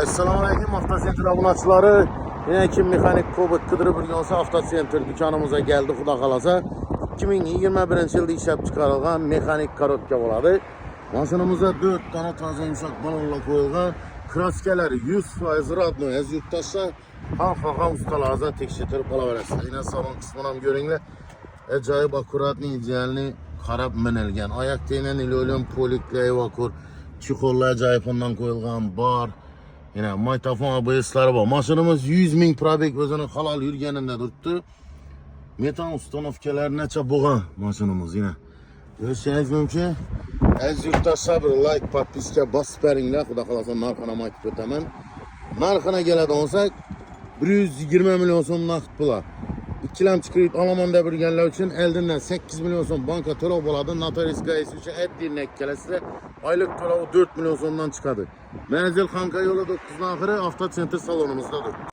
Assalamualaikum avtosentr abunəçiləri. Yine kim mexanik Kobud qıdırıb yonsa avtosentr dükanımıza geldi xuda qalasa. 2021-ci ildə işləb çıxarılğan mexanik karotka oladı. Maşınımıza 4 tane taze yumuşak balonla koyulğan kraskeleri 100% radno ez yurttaşsa ham ustalarza tekşetirib ala verəsiniz. Yine salon kısmından görünlər. Acayip akurat neyəcəyini qarab mənilgən. Ayak deyilən ilölüm poliklə vakur. Çikollar acayip ondan koyulğan bar. Yine maytafon ABS'ları var. Maşınımız 100.000 probek özünün halal yürgeninde durdu. Metan ustanovkeler neçə boğan maşınımız yine. Görüşseniz mümkün. Ez yurtta sabır, like, patpiska bas süperinler. Xuda xalasan narxına maytip ötəmən. Narxına gələt olsak 120 milyon son naqd pula. İkilemçi kredit Almanya'da bürgenler için eldinden 8 milyon son banka törov boladı. Notaris gayesi için et dinlek kelesi aylık törovu 4 milyon sondan çıkadı. Menzil Xanka yolu 9'dan ahırı avtocenter salonumuzdadır.